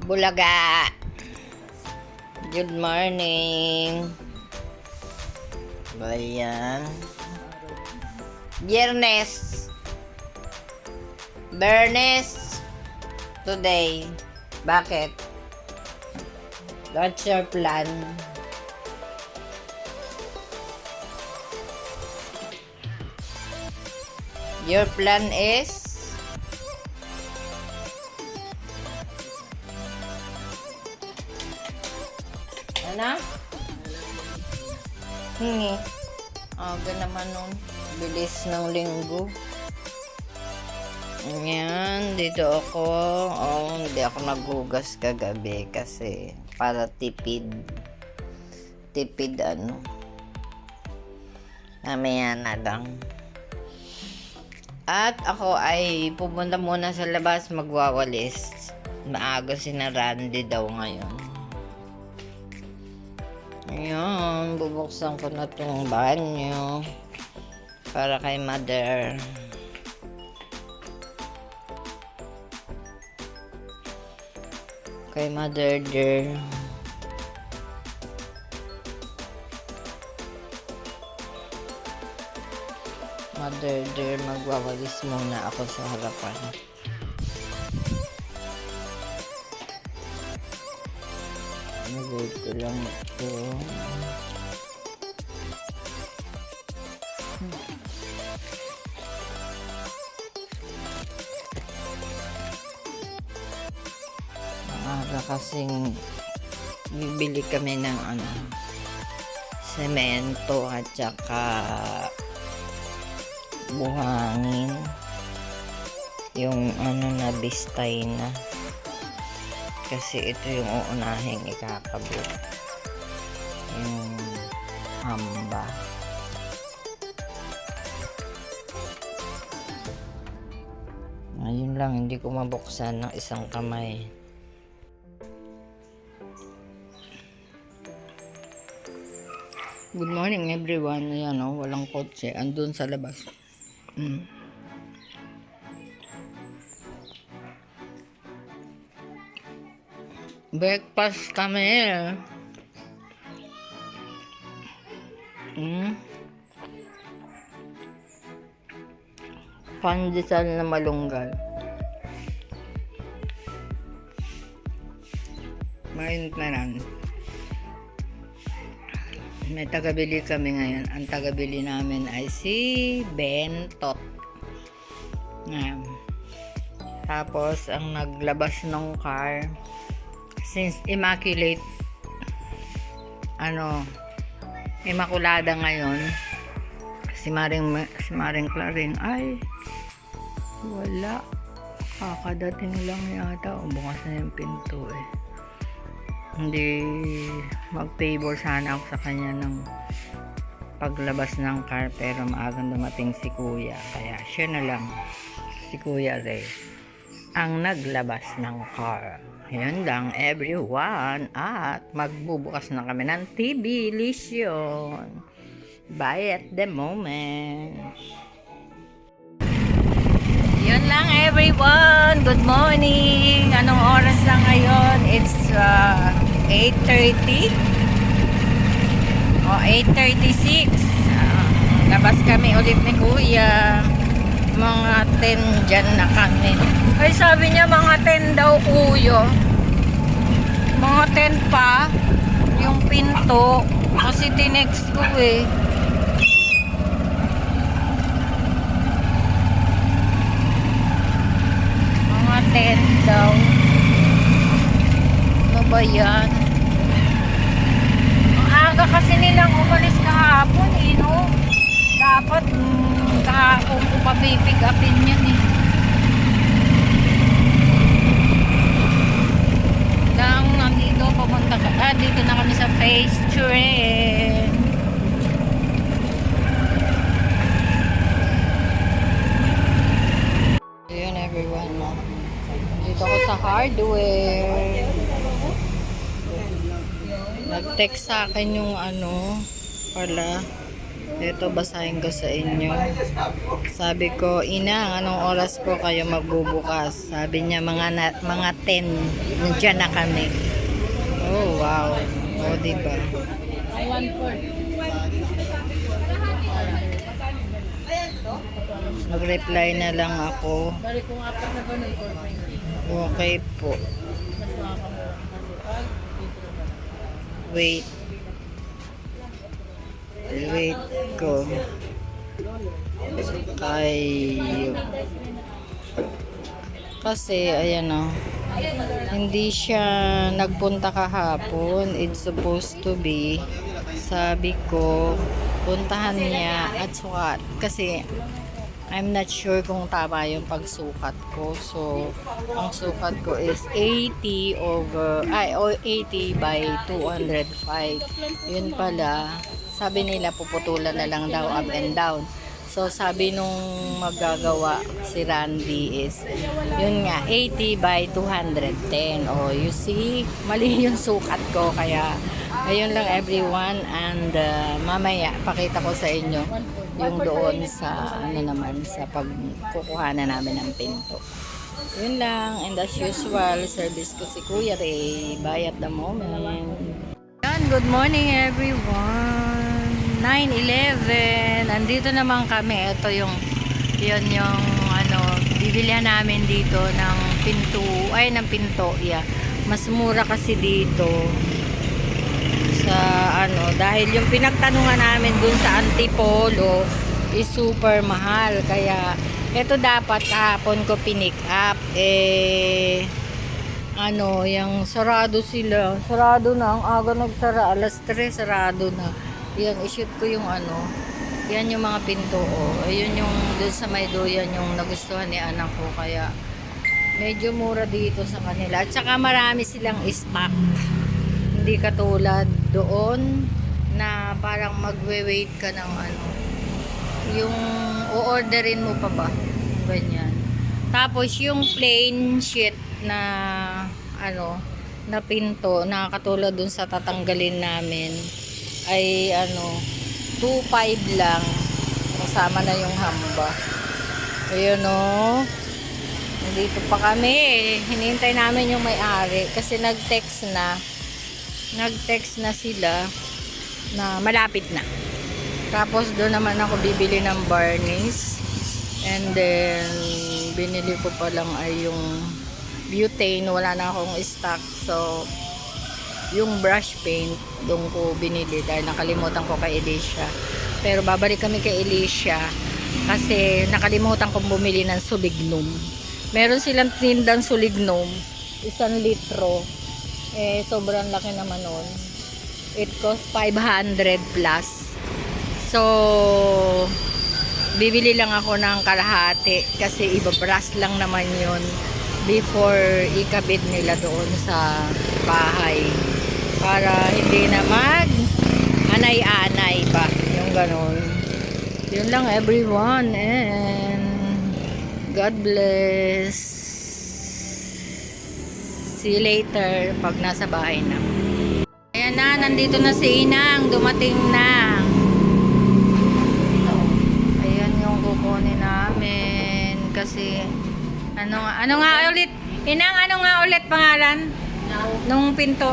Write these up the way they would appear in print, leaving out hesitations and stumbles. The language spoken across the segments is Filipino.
Bulaga. Good morning. Bayan. Biyernes. Bernes. Today. Bakit? What's your plan? Your plan is? Ano? Hingi. Aga naman nun. Bilis ng linggo. Ayan, dito ako. Hindi ako naghugas kagabi kasi para tipid. Tipid Mamaya na lang. At ako ay pupunta muna sa labas magwawalis. Maaga si na Randy daw ngayon. Ayan, bubuksan ko na itong banyo para kay mother. Kay mother dear. Mother dear, magwawalis muna ako sa harapan. Nag-wait ko lang ito. Maaga kasing bibili kami ng semento at saka buhangin. Yung na bistay na. Kasi ito yung uunahing ikakabit. Yung hamba. Ayun lang, hindi ko mabuksan ng isang kamay. Good morning everyone. Ayan walang kotse. Andun sa labas. Breakfast kami. Pandesal na malunggal. Mainit na lang. May tagabili kami ngayon. Ang tagabili namin ay si Bentot. Ngayon. Tapos, ang naglabas ng car, since immaculate, Immaculada ngayon, si Maring Claring, ay, wala. Kakadating lang yata. Bukas na yung pinto Hindi mag-favor sana ako sa kanya ng paglabas ng car, pero maagang dumating si Kuya, kaya siya na lang, si Kuya Ray, ang naglabas ng car. Yun lang everyone, at magbubukas na kami ng TV Lision. Bye at the moment. Yun lang everyone, good morning. Anong oras na ngayon? It's 8:30 o 8:36. Labas kami ulit ni Kuya. Mga 10 dyan na kami. Ay, sabi niya mga 10 daw, Kuya. Mga 10 pa yung pinto kasi tinext ko mga 10 daw. Ano ba yan? Ang aga kasi nilang umalis kahapon dapat kahapon ko pa pipick upin yun nandito pumunta ka dito na kami sa phase 3. Ayun everyone dito ako sa hardware. Nag-text sa akin yung pala Ito, basahin ko sa inyo. Sabi ko, Inang, anong oras po kayo magbubukas? Sabi niya, mga 10. Nandiyan na kami. Oh, wow. Oh, diba? Mag-reply na lang ako. Okay po. Wait. Wait ko. Kasi, ayan o. Hindi siya nagpunta kahapon. It's supposed to be. Sabi ko, puntahan niya at sukat. Kasi, I'm not sure kung tama yung pagsukat ko. So, ang sukat ko is 80 by 205. Yun pala, sabi nila puputulan na lang daw up and down. So, sabi nung magagawa si Randy is, yun nga, 80 by 210. Oh, you see, mali yung sukat ko. Kaya, ayun lang everyone. And mamaya, pakita ko sa inyo yung doon sa ano naman sa pagkukuhanan namin ng pinto. Yun lang, and as usual, service ko si Kuya Ray. Bye at the moment. Yan, good morning everyone. 9:11. Nandito naman kami. Ito yung ano, bibilihan namin dito ng pinto. Yeah. Mas mura kasi dito sa ano, dahil yung pinagtanungan namin dun sa Antipolo is super mahal, kaya ito dapat kahapon ko pinick up, ano, yung sarado na, ang aga nagsara, alas 3 sarado na. Yan, ishoot ko yung ano, yan yung mga pinto, ayun yung dun sa may doyan yung nagustuhan ni anak ko, kaya medyo mura dito sa kanila, at saka marami silang stock. Hindi katulad doon na parang magwe-wait ka ng ano, yung o-orderin mo pa ba, ganyan. Tapos yung plain sheet na ano, na pinto na katulad dun sa tatanggalin namin ay ano, 2.5 lang, kasama na yung hamba. Ayun o, nandito pa kami, hinihintay namin yung may-ari kasi nag-text na sila na malapit na. Tapos doon naman ako bibili ng varnish, and then binili ko pa lang ay yung butane, wala na akong stock. So yung brush paint doon ko binili dahil nakalimutan ko kay Alicia. Pero babalik kami kay Alicia kasi nakalimutan kong bumili ng sulignum. Meron silang tindang sulignum, 1 litro. Sobrang laki naman nun. It costs 500 plus. So, bibili lang ako ng kalahati kasi ibabras lang naman yun before ikabit nila doon sa bahay. Para hindi na anay-anay ba. Yung ganon. Yun lang everyone, and God bless. See you later pag nasa bahay na. Ayan na, nandito na si Inang, dumating na. Ayan yung kukunin namin kasi ano nga ulit? Inang, ano nga ulit pangalan? Nung pinto.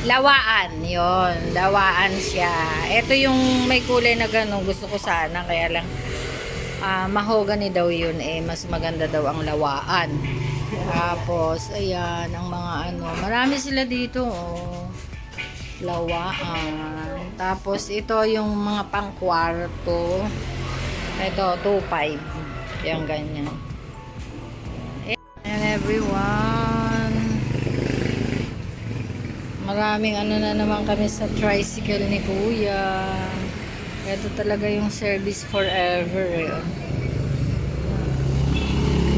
Lawaan. Yon, lawaan siya. Ito yung may kulay na gano'n, gusto ko sana, kaya lang mahogany daw yun, mas maganda daw ang lawaan. Tapos ayan ang mga ano, marami sila dito, lawaan. Tapos ito yung mga pangkwarto, ito 2.5 yung ganyan. And everyone, maraming ano na naman kami sa tricycle ni Kuya. Ito talaga yung service forever.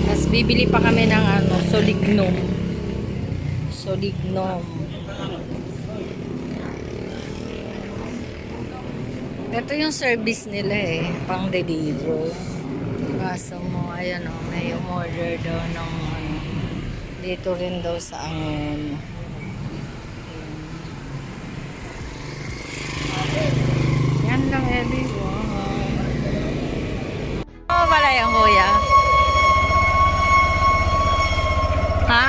Tapos bibili pa kami ng ano, solignom. Ito yung service nila pang deliver. Kaso mo, ayan o, may umorder daw ng ano, dito rin daw sa Angon. Yan lang everyone. Oo pala yung kuya. Ha?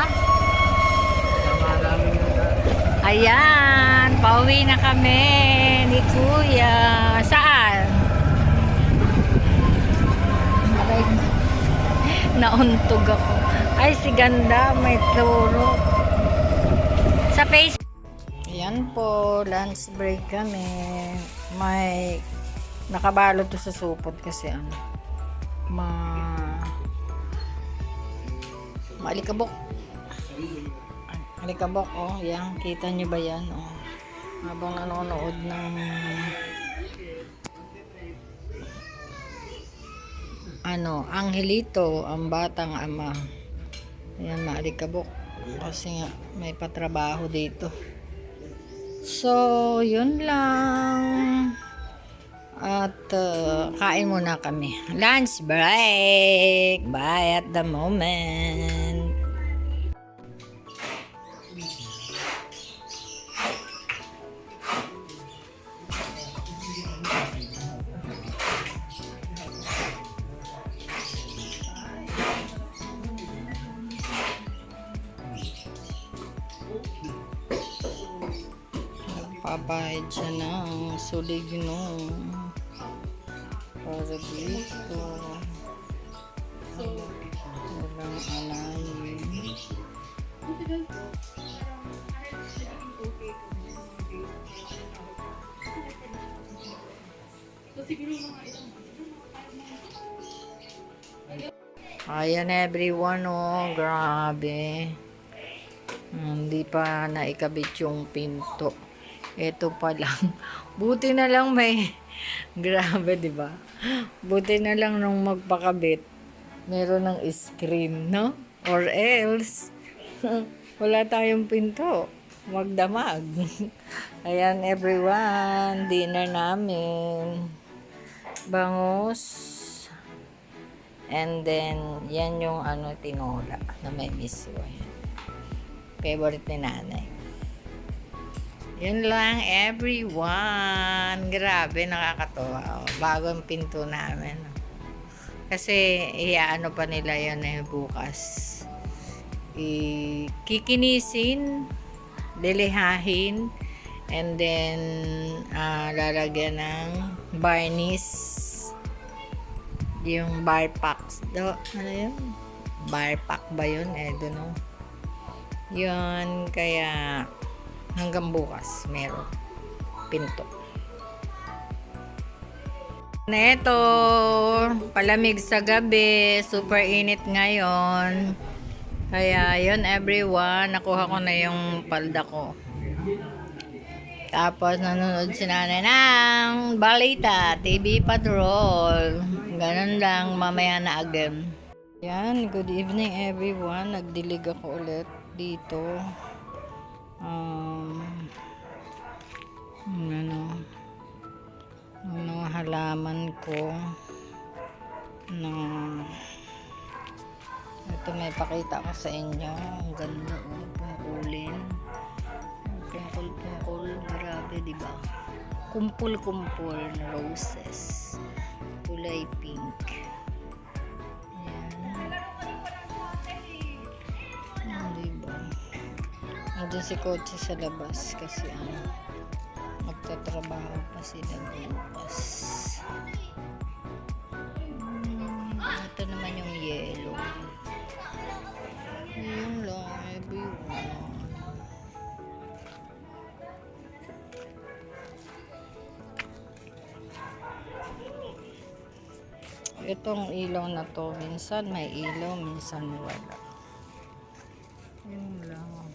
Ayan, pauwi na kami ni kuya. Saan? Aray, nauntog ako. Ay, si ganda, may turo. Sa face. Ayan po, lunch break kami. May nakabalot to sa supot kasi ano. Maalikabok. Alikabok, oh, yan. Kita nyo ba yan, oh. Habang nanonood ng Angelito, ang batang ama. Ayan, maalikabok. Kasi nga, may patrabaho dito. So, yun lang. At, kain muna kami. Lunch break. Bye at the moment. Nagpapahid siya ng suligno para dito. Walang alayin. Ayan everyone, oh, grabe. Hindi pa naikabit yung pinto. Ito pa lang. Buti na lang may grabe, 'di ba? Buti na lang nung magpakabit meron ng screen, no? Or else wala tayong pinto. Magdamag. Ayan everyone, dinner namin. Bangus. And then, yan yung tinola na may miso. Favorite ni nanay. Yun lang, everyone. Grabe, nakakatuwa. Oh, bagong pinto namin. Kasi, pa nila yan bukas. Kikinisin, lilihahin, and then, lalagyan ng varnish. Yung bar packs. Ano yun? Bar pack ba yun? Doon. Yun, kaya hanggang bukas meron pinto. Neto, palamig sa gabi, super init ngayon. Kaya yun everyone, nakuha ko na yung palda ko. Tapos nanonood si nanay ng balita, TV Patrol. Ganun lang, mamaya na again. Yan, good evening everyone. Nagdilig ako ulit dito. Mga halaman ko na ito may pakita ko sa inyo. Ang ganda, pungkulin. Kumpul-kumpul, grabe, diba? Kumpul-kumpul na roses. Kulay pink. Ayan. Diba? Nandiyan si Kotse sa labas kasi magtatrabaho pa sila bukas. Ito naman yung yellow. Yun lang, everyone. Itong ilaw na to, minsan may ilaw, minsan wala. Yun lang.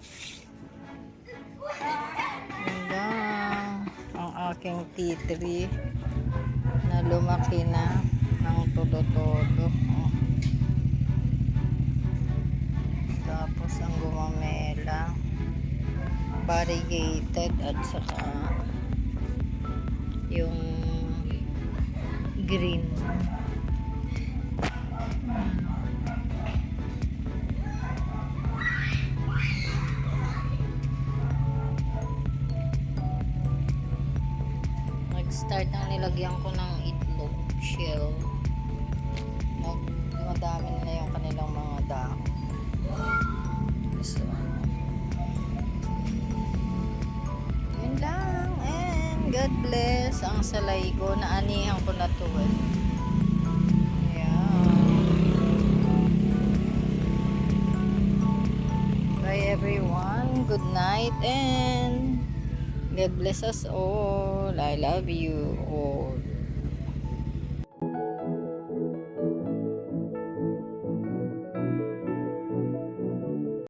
Yun lang ang aking tea tree na lumaki na ng todo-todo. Tapos ang gumamela, variegated at saka yung green. start nang nilagyan ko ng itlog shell. Madami na yung kanilang mga dahon. So, yun lang. And God bless. Ang salay ko, naanihan ko na to eh. Bye everyone. Good night and God bless us all. I love you all.